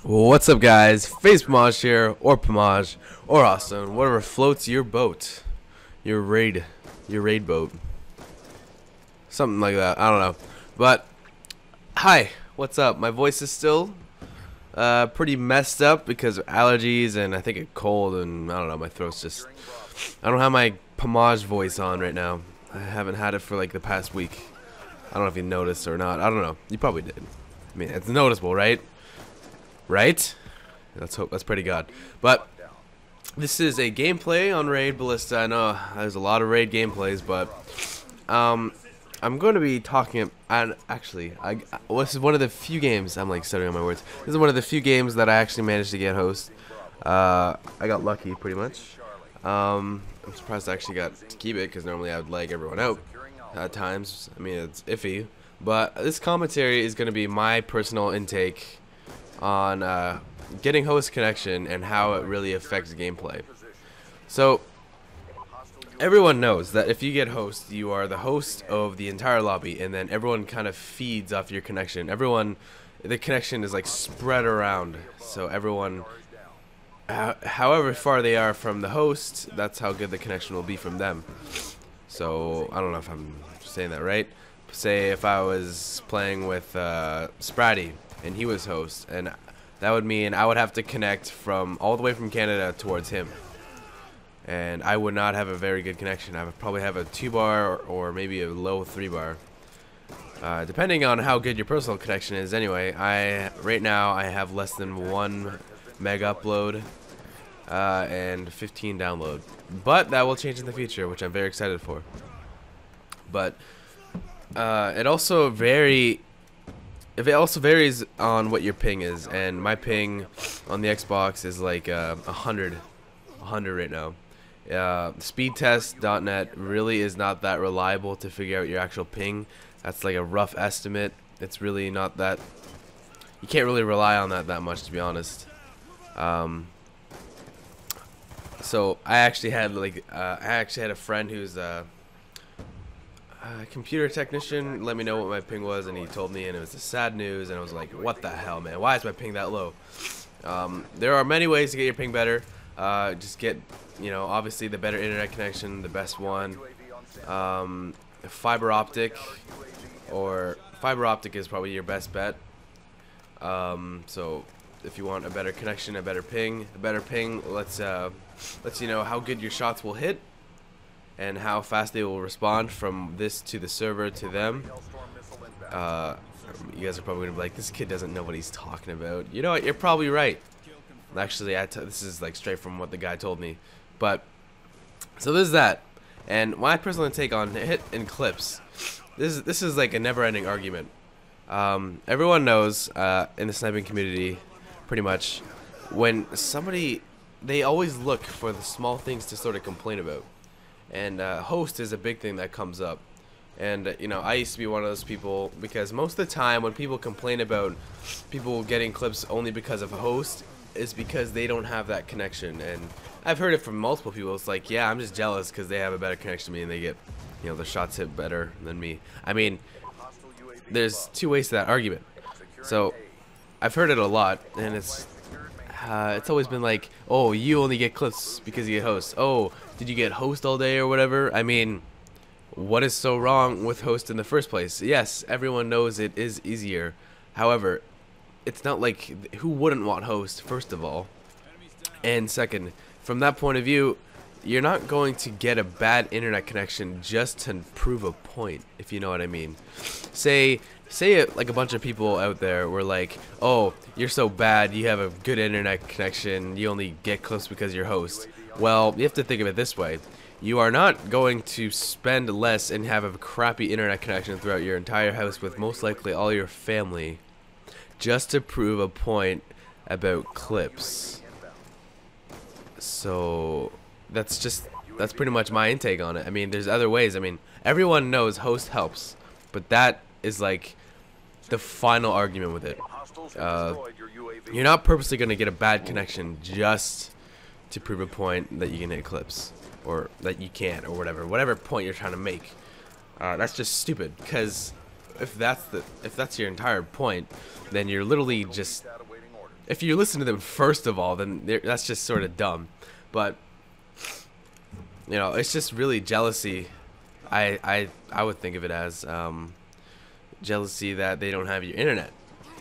What's up, guys? Face Pamaj here, or Pamaj, or Austin, whatever floats your boat, your raid boat, something like that. I don't know, but hi, what's up? My voice is still pretty messed up because of allergies and I think a cold, and I don't know. My throat's just, I don't have my Pamaj voice on right now. I haven't had it for like the past week. I don't know if you noticed or not. I don't know. You probably did. I mean, it's noticeable, right? Right? Let's hope that's pretty good. But this is a gameplay on Raid Ballista. I know there's a lot of Raid gameplays, but I'm going to be talking. And actually, this is one of the few games. I'm like stuttering on my words. This is one of the few games that I actually managed to get host. I got lucky, pretty much. I'm surprised I actually got to keep it because normally I would leg everyone out at times. I mean, it's iffy. But this commentary is going to be my personal intake on getting host connection and how it really affects gameplay. So everyone knows that if you get host, you are the host of the entire lobby, and then everyone kind of feeds off your connection. The connection is like spread around, so everyone, however far they are from the host, that's how good the connection will be from them. So I don't know if I'm saying that right. Say if I was playing with Spratty and he was host, and that would mean I would have to connect from all the way from Canada towards him, and I would not have a very good connection. I would probably have a 2-bar or maybe a low 3-bar, depending on how good your personal connection is. Anyway, right now I have less than 1 meg upload and 15 download, but that will change in the future, which I'm very excited for. But it also varies on what your ping is, and my ping on the Xbox is like 100 right now. Speedtest.net really is not that reliable to figure out your actual ping. That's like a rough estimate. It's really not that, you can't really rely on that much, to be honest. So I actually had a friend who's computer technician let me know what my ping was, and he told me, and it was the sad news, and I was like, what the hell, man, why is my ping that low? There are many ways to get your ping better. Just get, obviously the better internet connection, the best one. Fiber optic is probably your best bet. So if you want a better connection, a better ping lets you know how good your shots will hit and how fast they will respond from this to the server to them. You guys are probably gonna be like, this kid doesn't know what he's talking about. You know what? You're probably right. Actually, this is like straight from what the guy told me. But so there's that, and my personal take on hit and clips. This is like a never-ending argument. Everyone knows in the sniping community, pretty much, when they always look for the small things to sort of complain about. And host is a big thing that comes up, and I used to be one of those people, because most of the time when people complain about people getting clips only because of host is because they don't have that connection. And I've heard it from multiple people. It's like, yeah, I'm just jealous because they have a better connection to me and they get their shots hit better than me. I mean, there's two ways to that argument. So I've heard it a lot, and it's always been like, oh, you only get clips because you get host. Oh, did you get host all day or whatever? I mean, what is so wrong with host in the first place? Yes, everyone knows it is easier. However, it's not like, who wouldn't want host, first of all? And second, from that point of view, you're not going to get a bad internet connection just to prove a point, if you know what I mean. Say like a bunch of people out there were like, oh, you're so bad, you have a good internet connection, you only get close because you're host. Well, you have to think of it this way. You are not going to spend less and have a crappy internet connection throughout your entire house with most likely all your family just to prove a point about clips. So that's pretty much my intake on it. I mean, there's other ways. I mean, everyone knows host helps, but that is like the final argument with it. You're not purposely going to get a bad connection just to prove a point that you can hit clips, or that you can't, or whatever point you're trying to make. That's just stupid, because if that's your entire point, then you're literally just if you listen to them first of all, then that's just sort of dumb. But you know, it's just really jealousy. I would think of it as jealousy that they don't have your internet.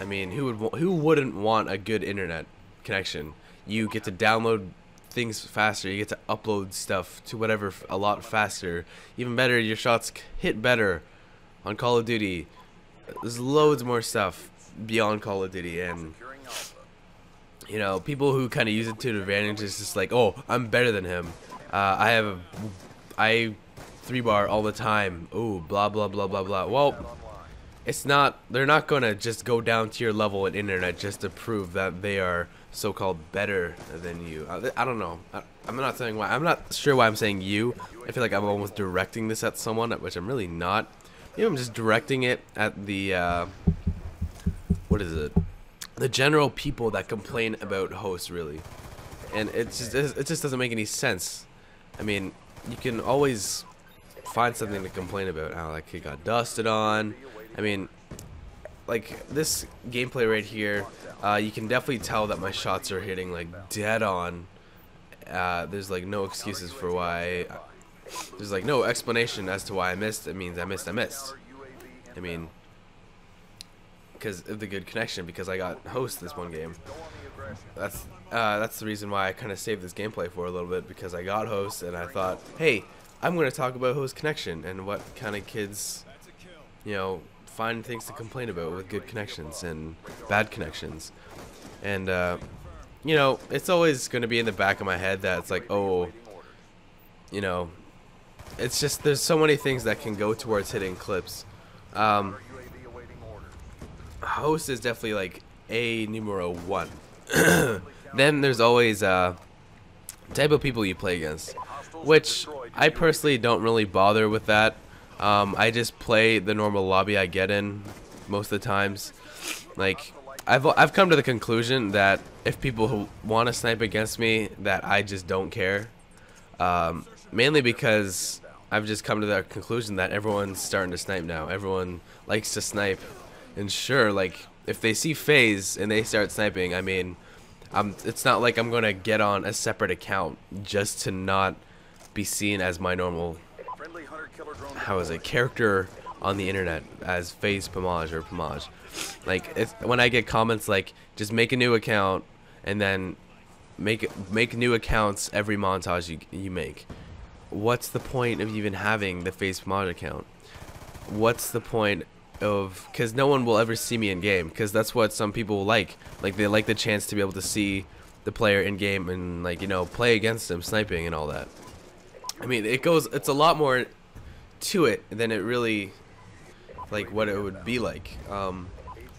I mean, who wouldn't want a good internet connection? You get to download things faster. You get to upload stuff to whatever a lot faster. Even better, your shots hit better on Call of Duty. There's loads more stuff beyond Call of Duty, and you know, people who kind of use it to their advantage is just like, oh, I'm better than him. I 3-bar all the time. Ooh, blah blah blah blah blah. Well, it's not. They're not gonna just go down to your level in internet just to prove that they are so-called better than you. I don't know. I'm not saying why. I'm not sure why I'm saying you. I feel like I'm almost directing this at someone, which I'm really not. You know, I'm just directing it at the what is it? The general people that complain about hosts, really. And it just doesn't make any sense. I mean, you can always find something to complain about. How like he got dusted on. I mean, like this gameplay right here, you can definitely tell that my shots are hitting like dead on. There's like no excuses for why. There's like no explanation as to why I missed. It means I missed. I mean, because of the good connection. Because I got host this one game. That's the reason why I kind of saved this gameplay for a little bit, because I got host and I thought, hey, I'm going to talk about host connection and what kind of kids, you know, find things to complain about with good connections and bad connections. And you know, it's always going to be in the back of my head that it's like, oh, you know, it's just there's so many things that can go towards hitting clips. Host is definitely like a numero one. Then there's always type of people you play against, which I personally don't really bother with that. I just play the normal lobby I get in most of the times. Like I've come to the conclusion that if people who want to snipe against me, that I just don't care. Mainly because I've just come to the conclusion that everyone's starting to snipe now. Everyone likes to snipe, and sure, like if they see FaZe and they start sniping, I mean, it's not like I'm gonna get on a separate account just to not be seen as my normal, how is it, character on the internet as FaZe Pamaj or Pamaj. Like when I get comments like just make a new account and then make new accounts every montage you make. What's the point of even having the FaZe Pamaj account? What's the point of, because no one will ever see me in game, because that's what some people like they like the chance to be able to see the player in game and, like, you know, play against them sniping and all that. I mean, it's a lot more to it than it really, like, what it would be like.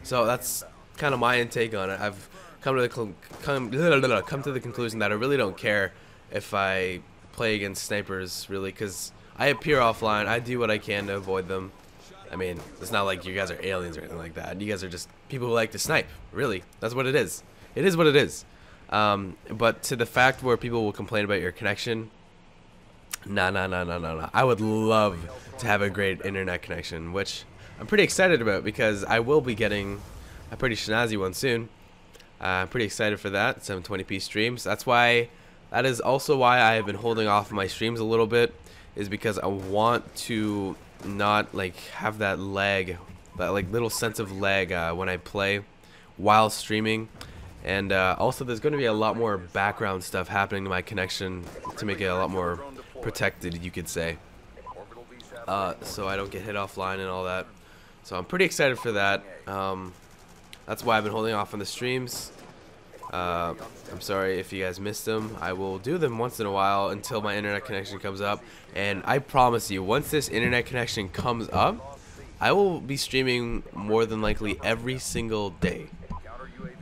So that's kind of my intake on it. I've come to the conclusion that I really don't care if I play against snipers, really, because I appear offline. I do what I can to avoid them. I mean, it's not like you guys are aliens or anything like that. You guys are just people who like to snipe. Really, that's what it is. It is what it is. But to the fact where people will complain about your connection, nah. I would love to have a great internet connection, which I'm pretty excited about, because I will be getting a pretty snazzy one soon. I'm pretty excited for that. 720p streams. That is also why I have been holding off my streams a little bit, is because I want to not like have that lag, that like little sense of lag when I play while streaming. And also there's going to be a lot more background stuff happening to my connection to make it a lot more protected, you could say, so I don't get hit offline and all that. So I'm pretty excited for that. That's why I've been holding off on the streams. I'm sorry if you guys missed them. I will do them once in a while until my internet connection comes up, and I promise you, once this internet connection comes up, I will be streaming more than likely every single day.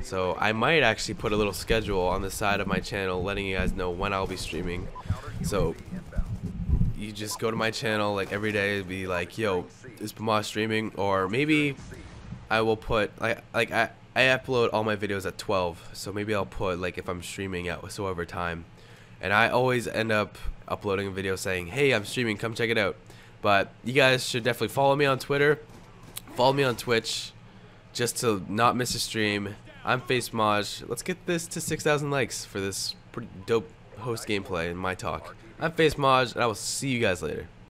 So I might actually put a little schedule on the side of my channel letting you guys know when I'll be streaming. So you just go to my channel like every day and be like, yo, is Pamaj streaming? Or maybe I will put I upload all my videos at 12, so maybe I'll put like if I'm streaming at whatsoever time, and I always end up uploading a video saying, hey, I'm streaming, come check it out. But you guys should definitely follow me on Twitter, follow me on Twitch, just to not miss a stream, I'm Pamaj. Let's get this to 6,000 likes for this pretty dope host gameplay and my talk. I'm Pamaj, and I will see you guys later.